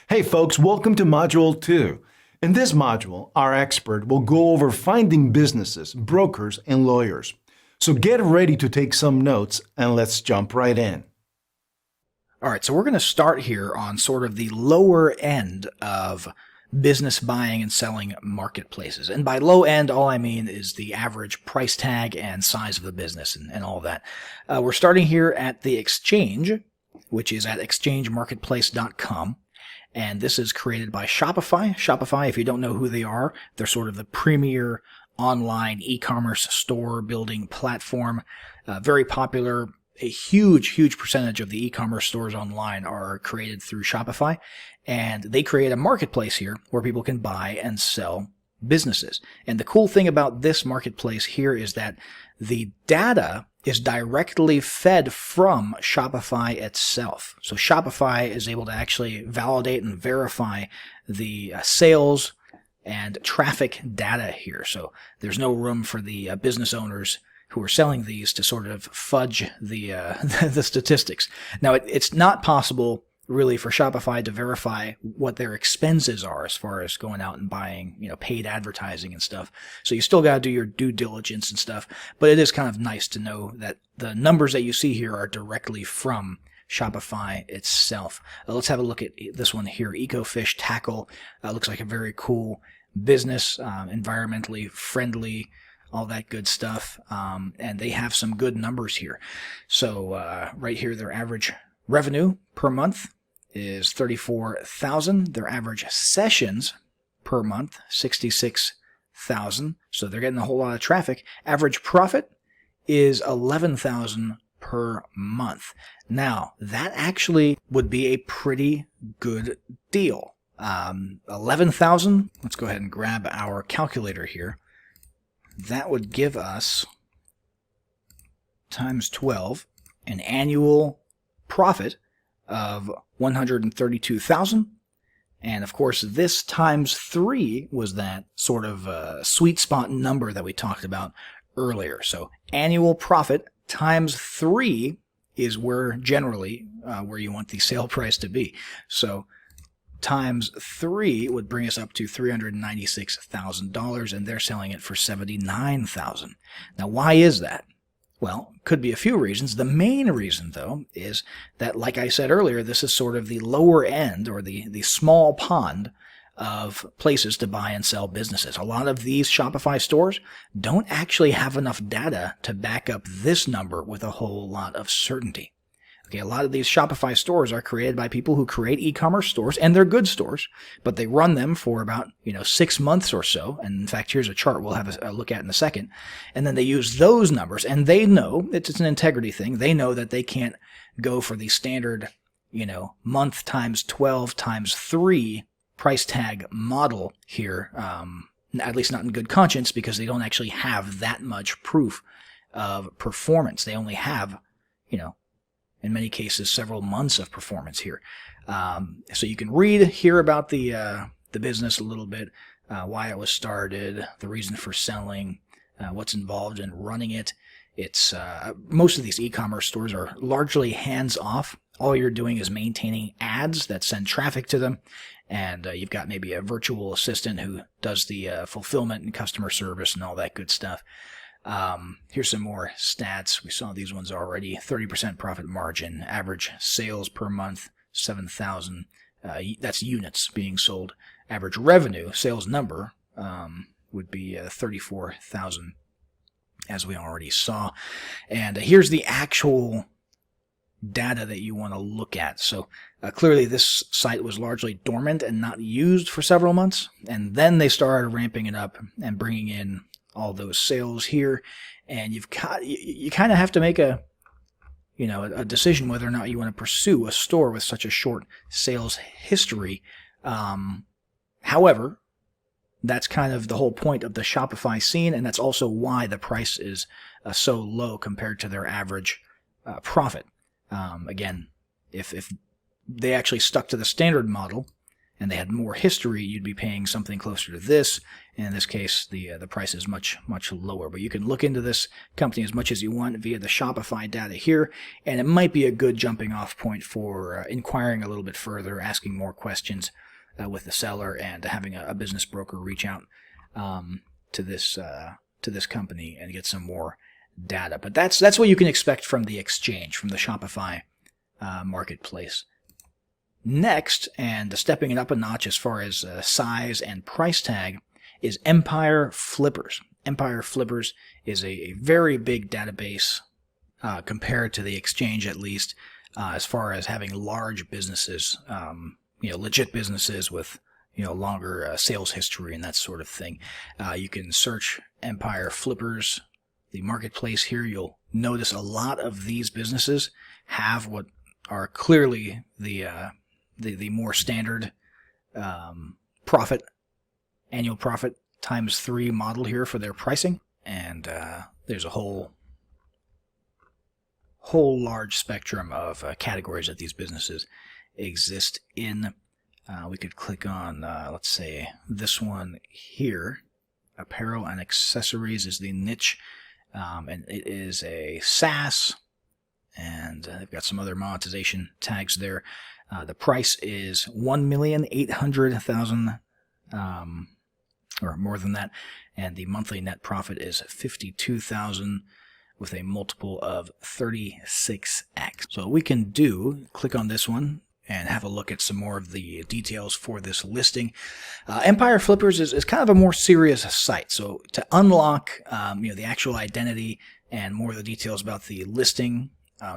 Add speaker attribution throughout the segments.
Speaker 1: Hey folks, welcome to Module 2. In this module, our expert will go over finding businesses, brokers, and lawyers. So get ready to take some notes and let's jump right in.
Speaker 2: All right, so we're going to start here on sort of the lower end of business buying and selling marketplaces. And by low end, all I mean is the average price tag and size of the business and all of that. We're starting here at the exchange, which is at exchangemarketplace.com. And this is created by Shopify. Shopify, if you don't know who they are, they're sort of the premier online e-commerce store building platform. Very popular. A huge percentage of the e-commerce stores online are created through Shopify. And they create a marketplace here where people can buy and sell businesses. And the cool thing about this marketplace here is that the data is directly fed from Shopify itself. So Shopify is able to actually validate and verify the sales and traffic data here. So there's no room for the business owners who are selling these to sort of fudge the the statistics. Now, it's not possible really for Shopify to verify what their expenses are as far as going out and buying, paid advertising and stuff. So you still got to do your due diligence and stuff, but it is kind of nice to know that the numbers that you see here are directly from Shopify itself. Let's have a look at this one here. EcoFish Tackle looks like a very cool business, environmentally friendly, all that good stuff. And they have some good numbers here. So right here, their average revenue per month is 34,000. Their average sessions per month, 66,000. So they're getting a whole lot of traffic. Average profit is 11,000 per month. Now, that actually would be a pretty good deal. 11,000. Let's go ahead and grab our calculator here. That would give us times 12 an annual profit of 132,000. And of course, this times 3 was that sort of sweet spot number that we talked about earlier. So annual profit times 3 is where generally where you want the sale price to be. So times 3 would bring us up to $396,000, and they're selling it for $79,000. Now, why is that? Well, could be a few reasons. The main reason, though, is that, like I said earlier, this is sort of the lower end or the small pond of places to buy and sell businesses. A lot of these Shopify stores don't actually have enough data to back up this number with a whole lot of certainty. Okay, a lot of these Shopify stores are created by people who create e-commerce stores, and they're good stores, but they run them for about, 6 months or so. And in fact, here's a chart we'll have a look at in a second. And then they use those numbers, and they know, it's an integrity thing, they know that they can't go for the standard, month times 12 times 3 price tag model here, at least not in good conscience, because they don't actually have that much proof of performance. They only have, in many cases, several months of performance here. So you can read here about the business a little bit, why it was started, the reason for selling, what's involved in running it. It's most of these e-commerce stores are largely hands-off. All you're doing is maintaining ads that send traffic to them, and you've got maybe a virtual assistant who does the fulfillment and customer service and all that good stuff. Here's some more stats. We saw these ones already. 30% profit margin, average sales per month, 7,000. That's units being sold. Average revenue, sales number, would be 34,000, as we already saw. And here's the actual data that you want to look at. So clearly this site was largely dormant and not used for several months. And then they started ramping it up and bringing in all those sales here, and you kind of have to make a decision whether or not you want to pursue a store with such a short sales history. However, that's kind of the whole point of the Shopify scene, and that's also why the price is so low compared to their average profit. Again, if they actually stuck to the standard model and they had more history, you'd be paying something closer to this. In this case, the price is much lower. But you can look into this company as much as you want via the Shopify data here, and it might be a good jumping off point for inquiring a little bit further, asking more questions with the seller, and having a business broker reach out to this company and get some more data. But that's what you can expect from the exchange, from the Shopify marketplace. Next, and stepping it up a notch as far as size and price tag, is Empire Flippers. Empire Flippers is a very big database compared to the exchange, at least, as far as having large businesses, legit businesses with longer sales history and that sort of thing. You can search Empire Flippers, the marketplace here. You'll notice a lot of these businesses have what are clearly the more standard annual profit times 3 model here for their pricing. And there's a whole large spectrum of categories that these businesses exist in. We could click on, let's say, this one here. Apparel and accessories is the niche, and it is a SaaS, and they've got some other monetization tags there. The price is $1,800,000, or more than that, and the monthly net profit is $52,000 with a multiple of 36x. So what we can do, click on this one and have a look at some more of the details for this listing. Empire Flippers is kind of a more serious site. So to unlock the actual identity and more of the details about the listing,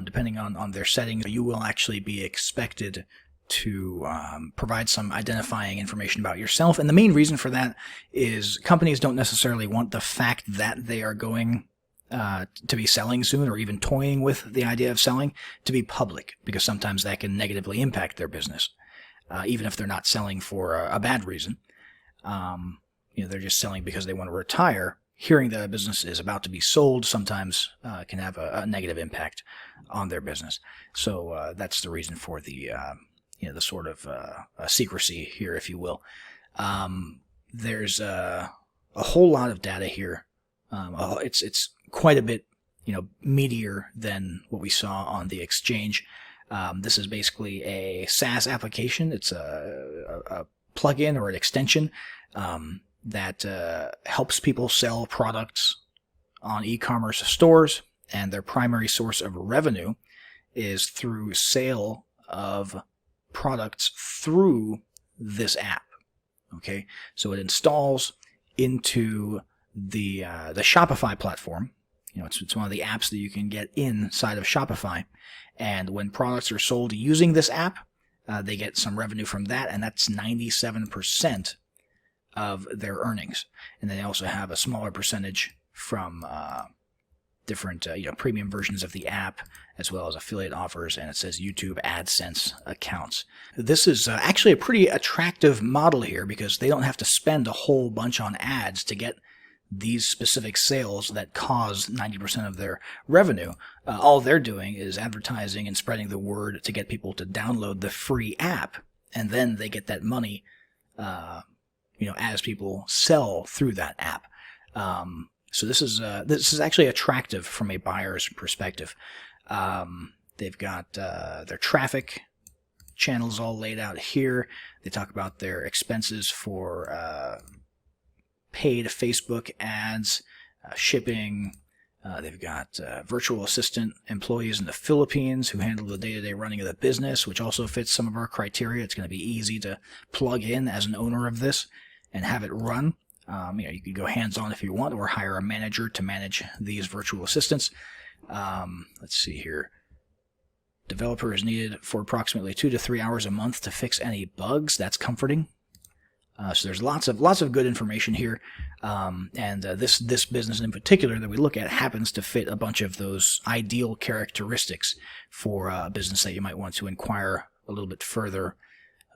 Speaker 2: depending on their settings, you will actually be expected to provide some identifying information about yourself. And the main reason for that is companies don't necessarily want the fact that they are going to be selling soon, or even toying with the idea of selling, to be public, because sometimes that can negatively impact their business, even if they're not selling for a bad reason. They're just selling because they want to retire. Hearing that a business is about to be sold sometimes can have a negative impact on their business. So that's the reason for the sort of secrecy here, if you will. There's a whole lot of data here. It's quite a bit, meatier than what we saw on the exchange. This is basically a SaaS application. It's a plugin or an extension that helps people sell products on e-commerce stores, and their primary source of revenue is through sale of products through this app. Okay, so it installs into the Shopify platform. It's one of the apps that you can get inside of Shopify, and when products are sold using this app, they get some revenue from that, and that's 97% of their earnings. And then they also have a smaller percentage from different premium versions of the app, as well as affiliate offers, and it says YouTube AdSense accounts. This is actually a pretty attractive model here, because they don't have to spend a whole bunch on ads to get these specific sales that cause 90% of their revenue. All they're doing is advertising and spreading the word to get people to download the free app, and then they get that money as people sell through that app. So this is actually attractive from a buyer's perspective. They've got their traffic channels all laid out here. They talk about their expenses for paid Facebook ads, shipping. They've got virtual assistant employees in the Philippines who handle the day-to-day running of the business, which also fits some of our criteria. It's going to be easy to plug in as an owner of this and have it run. You can go hands-on if you want, or hire a manager to manage these virtual assistants. Let's see here. Developer is needed for approximately 2 to 3 hours a month to fix any bugs. That's comforting. So there's lots of good information here, and this business in particular that we look at happens to fit a bunch of those ideal characteristics for a business that you might want to inquire a little bit further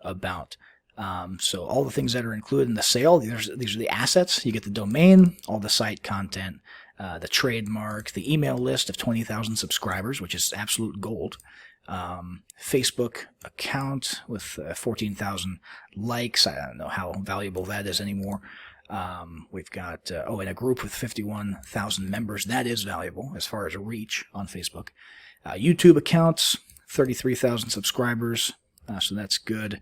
Speaker 2: about. So all the things that are included in the sale, these are the assets. You get the domain, all the site content, the trademark, the email list of 20,000 subscribers, which is absolute gold. Facebook account with 14,000 likes. I don't know how valuable that is anymore. We've got, and a group with 51,000 members. That is valuable as far as reach on Facebook. YouTube accounts, 33,000 subscribers. So that's good.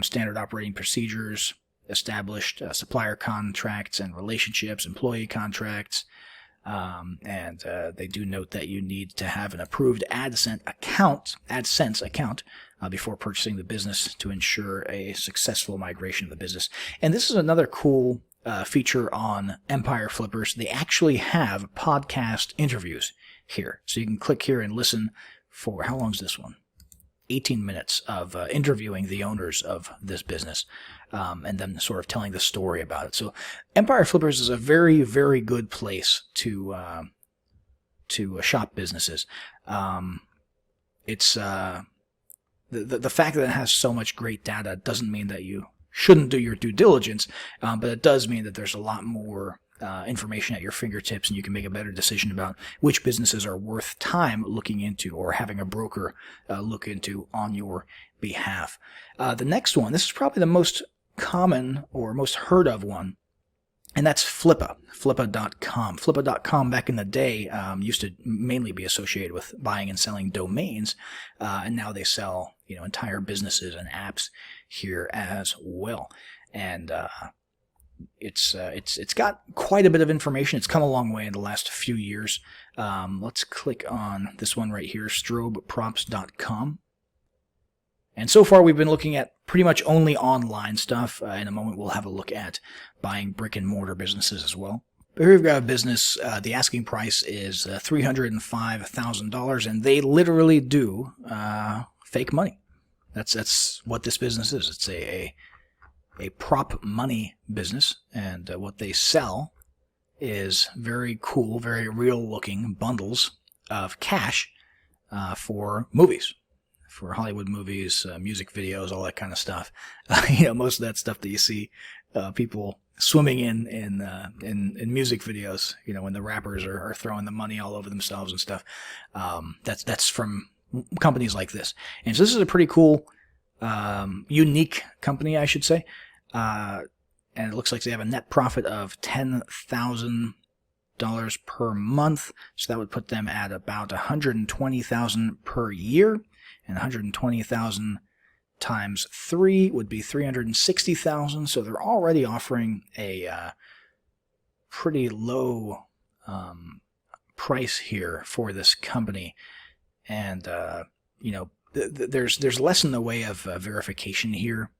Speaker 2: Standard operating procedures, established supplier contracts and relationships, employee contracts. And they do note that you need to have an approved AdSense account before purchasing the business to ensure a successful migration of the business. And this is another cool feature on Empire Flippers. They actually have podcast interviews here. So you can click here and listen for, how long is this one? 18 minutes of interviewing the owners of this business and then sort of telling the story about it. So Empire Flippers is a very, very good place to shop businesses. It's the fact that it has so much great data doesn't mean that you shouldn't do your due diligence, but it does mean that there's a lot more information at your fingertips, and you can make a better decision about which businesses are worth time looking into or having a broker look into on your behalf. The next one, this is probably the most common or most heard of one, and that's Flippa, Flippa.com. Flippa.com back in the day used to mainly be associated with buying and selling domains, and now they sell entire businesses and apps here as well. And it's got quite a bit of information. It's come a long way in the last few years. Let's click on this one right here, strobeprops.com. And so far we've been looking at pretty much only online stuff. In a moment we'll have a look at buying brick and mortar businesses as well. But here we've got a business, the asking price is $305,000, and they literally do fake money. That's what this business is. It's a prop money business, and what they sell is very cool, very real-looking bundles of cash for movies, for Hollywood movies, music videos, all that kind of stuff. Most of that stuff that you see people swimming in music videos, when the rappers are throwing the money all over themselves and stuff. That's from companies like this. And so this is a pretty cool, unique company, I should say. And it looks like they have a net profit of $10,000 per month. So that would put them at about $120,000 per year, and $120,000 times 3 would be $360,000. So they're already offering a pretty low price here for this company. And there's less in the way of verification here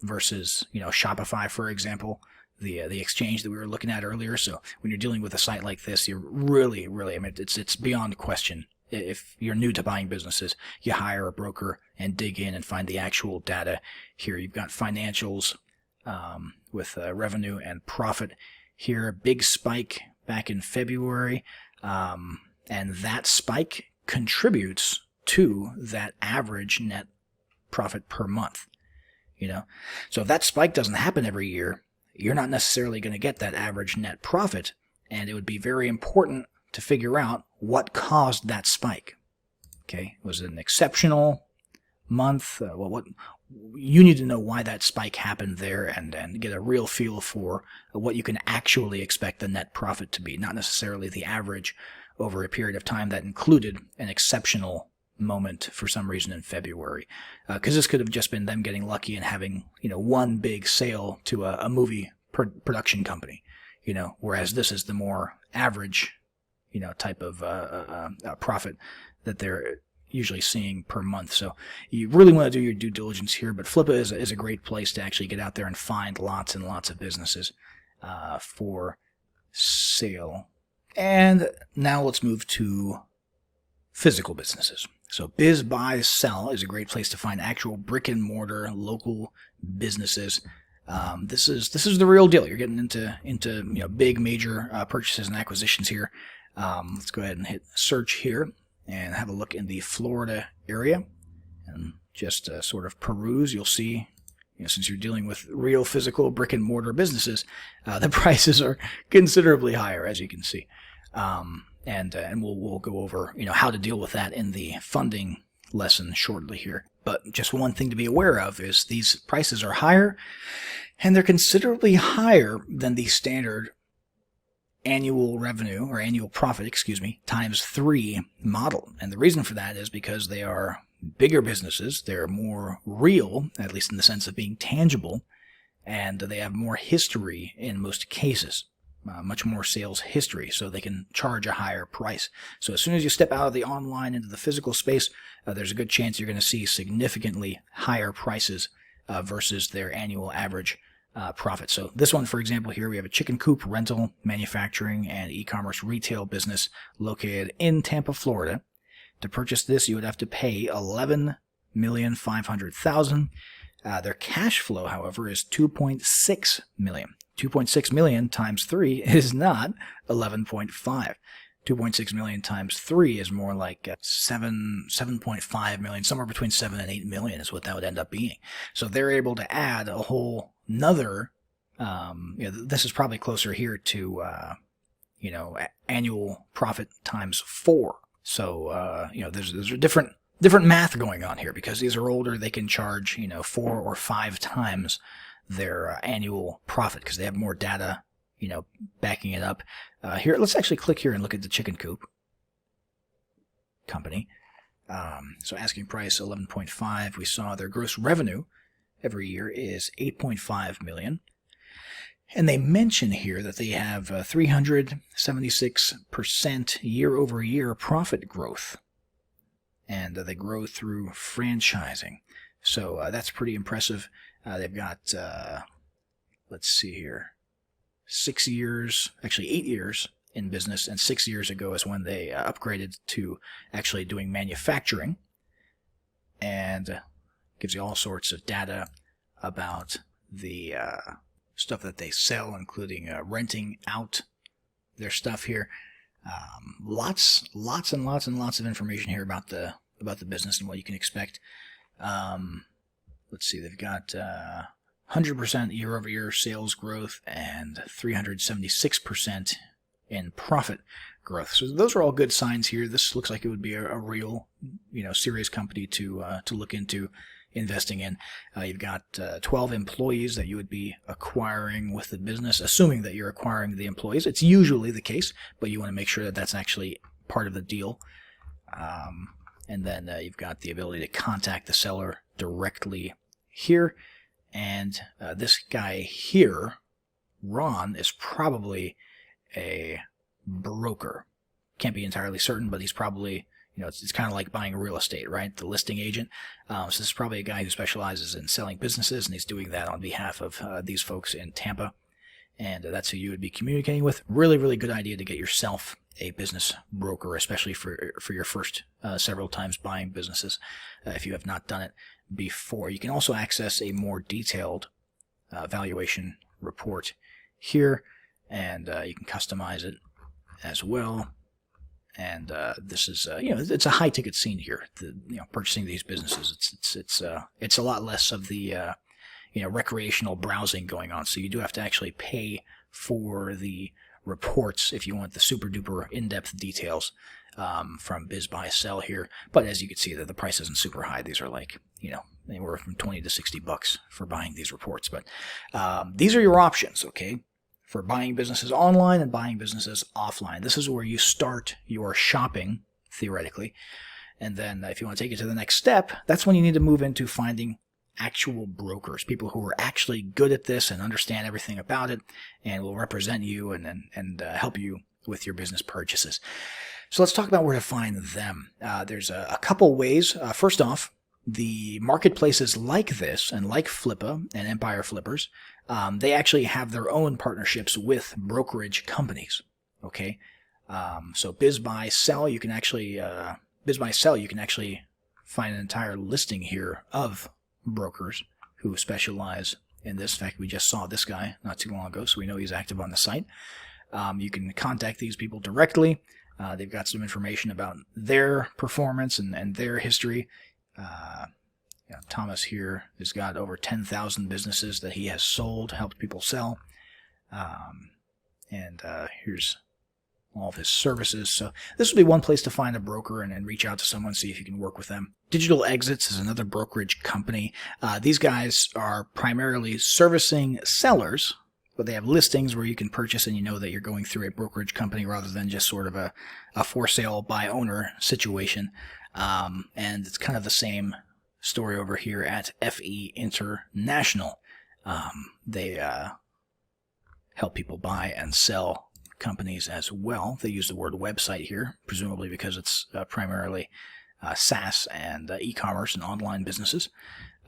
Speaker 2: versus Shopify, for example, the exchange that we were looking at earlier. So when you're dealing with a site like this, you're really, it's beyond question. If you're new to buying businesses, you hire a broker and dig in and find the actual data. Here you've got financials with revenue and profit here. Big spike back in February, and that spike contributes to that average net profit per month. So if that spike doesn't happen every year, you're not necessarily going to get that average net profit, and it would be very important to figure out what caused that spike. Okay, was it an exceptional month? What you need to know why that spike happened there, and get a real feel for what you can actually expect the net profit to be, not necessarily the average over a period of time that included an exceptional moment for some reason in February, because this could have just been them getting lucky and having one big sale to a movie production company, whereas this is the more average type of profit that they're usually seeing per month. So you really want to do your due diligence here, but Flippa is a great place to actually get out there and find lots and lots of businesses for sale. And now let's move to physical businesses. So Biz Buy Sell is a great place to find actual brick and mortar local businesses. This is the real deal. You're getting into big major purchases and acquisitions here. Let's go ahead and hit search here and have a look in the Florida area and just sort of peruse. You'll see, since you're dealing with real physical brick and mortar businesses, the prices are considerably higher, as you can see. And we'll go over how to deal with that in the funding lesson shortly here. But just one thing to be aware of is these prices are higher, and they're considerably higher than the standard annual revenue, or annual profit, times 3 model. And the reason for that is because they are bigger businesses, they're more real, at least in the sense of being tangible, and they have more history in most cases. Much more sales history, so they can charge a higher price. So as soon as you step out of the online into the physical space, there's a good chance you're going to see significantly higher prices versus their annual average profit. So this one, for example, here we have a chicken coop rental, manufacturing, and e-commerce retail business located in Tampa, Florida. To purchase this, you would have to pay $11,500,000. Their cash flow, however, is $2.6 million. 2.6 million times 3 is not 11.5. 2.6 million times 3 is more like 7.5 million, somewhere between 7 and 8 million is what that would end up being. So they're able to add a whole nother, this is probably closer here to, annual profit times 4. So, there's a different math going on here, because these are older. They can charge, 4 or 5 times their annual profit because they have more data, backing it up. Here, let's actually click here and look at the chicken coop company. So asking price 11.5. We saw their gross revenue every year is 8.5 million. And they mention here that they have 376% year-over-year profit growth. And they grow through franchising. So that's pretty impressive. They've got, let's see here, 8 years in business, and 6 years ago is when they upgraded to actually doing manufacturing, and gives you all sorts of data about the stuff that they sell, including renting out their stuff here. Lots and lots of information here about the business and what you can expect. Let's see, they've got 100% year-over-year sales growth and 376% in profit growth. So those are all good signs here. This looks like it would be a real, serious company to look into investing in. You've got 12 employees that you would be acquiring with the business, assuming that you're acquiring the employees. It's usually the case, but you want to make sure that that's actually part of the deal. And then you've got the ability to contact the seller directly here. And this guy here, Ron, is probably a broker. Can't be entirely certain, but he's probably, it's kind of like buying real estate, right? The listing agent. So this is probably a guy who specializes in selling businesses, and he's doing that on behalf of these folks in Tampa. And that's who you would be communicating with. Really, really good idea to get yourself a business broker, especially for your first several times buying businesses, if you have not done it before. You can also access a more detailed valuation report here, and you can customize it as well. And this is, it's a high ticket scene here. Purchasing these businesses, it's a lot less of the recreational browsing going on. So you do have to actually pay for the reports if you want the super duper in-depth details from Biz Buy Sell here. But as you can see, the price isn't super high. These are like, anywhere from $20 to $60 for buying these reports. But these are your options, okay, for buying businesses online and buying businesses offline. This is where you start your shopping, theoretically. And then if you want to take it to the next step, that's when you need to move into finding actual brokers, people who are actually good at this and understand everything about it and will represent you and help you with your business purchases. So let's talk about where to find them. There's a couple ways. First off, the marketplaces like this and like Flippa and Empire Flippers, they actually have their own partnerships with brokerage companies. Okay, so Biz Buy Sell, you can actually find an entire listing here of brokers who specialize in this. In fact, we just saw this guy not too long ago, so we know he's active on the site. You can contact these people directly. They've got some information about their performance and their history. Thomas here has got over 10,000 businesses that he has sold, helped people sell. And here's all of his services. So this would be one place to find a broker and reach out to someone, see if you can work with them. Digital Exits is another brokerage company. These guys are primarily servicing sellers, but they have listings where you can purchase and you know that you're going through a brokerage company rather than just sort of a for sale by owner situation. And it's kind of the same story over here at FE International. They help people buy and sell companies as well. They use the word website here, presumably because it's primarily SaaS and e-commerce and online businesses.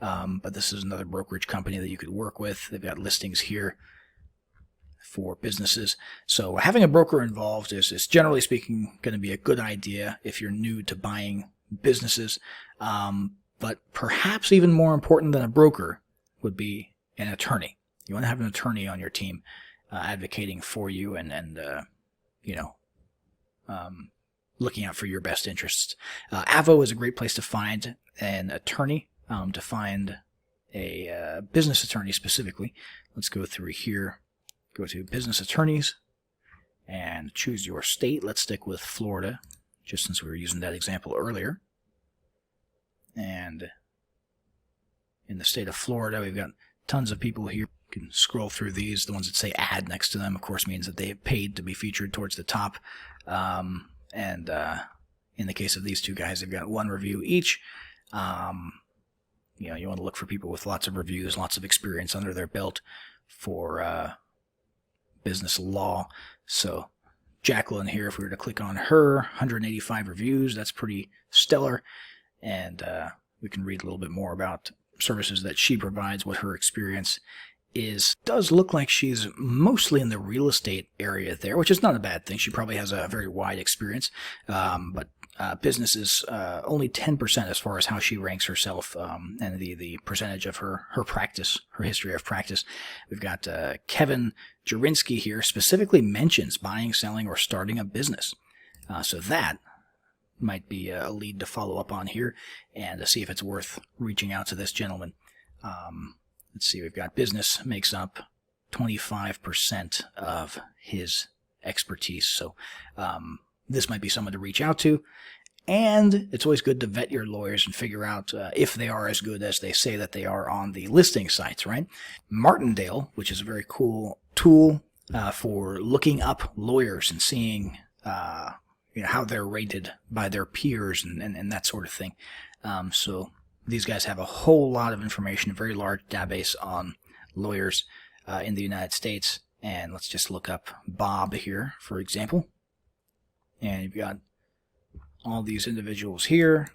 Speaker 2: But this is another brokerage company that you could work with. They've got listings here for businesses. So having a broker involved is generally speaking going to be a good idea if you're new to buying businesses. But perhaps even more important than a broker would be an attorney. You want to have an attorney on your team advocating for you and looking out for your best interests. Avo is a great place to find an attorney, to find a business attorney specifically. Let's go through here. Go to business attorneys and choose your state. Let's stick with Florida, just since we were using that example earlier. And in the state of Florida, we've got tons of people here. You can scroll through these. The ones that say ad next to them, of course, means that they have paid to be featured towards the top. And in the case of these two guys, they've got 1 review each. You want to look for people with lots of reviews, lots of experience under their belt for business law. So Jacqueline here, if we were to click on her, 185 reviews, that's pretty stellar. And we can read a little bit more about services that she provides, what her experience is. Does look like she's mostly in the real estate area there, which is not a bad thing. She probably has a very wide experience, but business is only 10% as far as how she ranks herself, and the percentage of her practice, her history of practice. We've got Kevin Jurinsky here, specifically mentions buying, selling, or starting a business. So that might be a lead to follow up on here and to see if it's worth reaching out to this gentleman. Let's see, we've got business makes up 25% of his expertise. So this might be someone to reach out to. And it's always good to vet your lawyers and figure out if they are as good as they say that they are on the listing sites, right? Martindale, which is a very cool tool for looking up lawyers and seeing how they're rated by their peers and that sort of thing. So these guys have a whole lot of information, a very large database on lawyers in the United States. And let's just look up Bob here, for example. And you've got all these individuals here.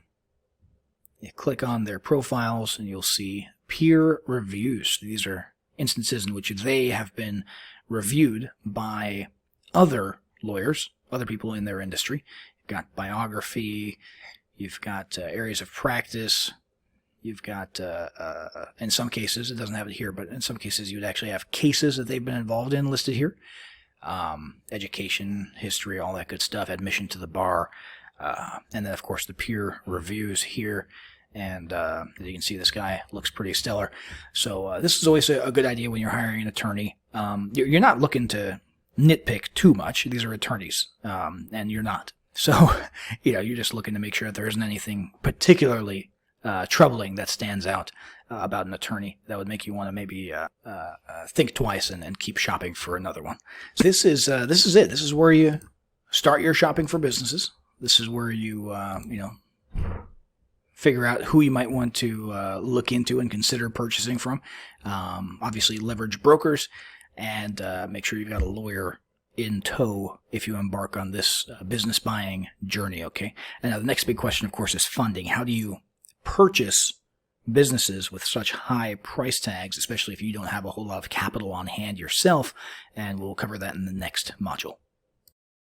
Speaker 2: You click on their profiles and you'll see peer reviews. These are instances in which they have been reviewed by other lawyers, other people in their industry. You've got biography, you've got areas of practice, you've got, in some cases, it doesn't have it here, but in some cases you would actually have cases that they've been involved in listed here. Education, history, all that good stuff, admission to the bar, and then of course the peer reviews here. And as you can see, this guy looks pretty stellar. So this is always a good idea when you're hiring an attorney. You're not looking to nitpick too much. These are attorneys, and you're not. So, you're just looking to make sure that there isn't anything particularly troubling that stands out about an attorney that would make you want to maybe think twice and keep shopping for another one. So this is it. This is where you start your shopping for businesses. This is where you figure out who you might want to look into and consider purchasing from. Obviously, leverage brokers, and make sure you've got a lawyer in tow if you embark on this business buying journey, okay? And now the next big question, of course, is funding. How do you purchase businesses with such high price tags, especially if you don't have a whole lot of capital on hand yourself? And we'll cover that in the next module.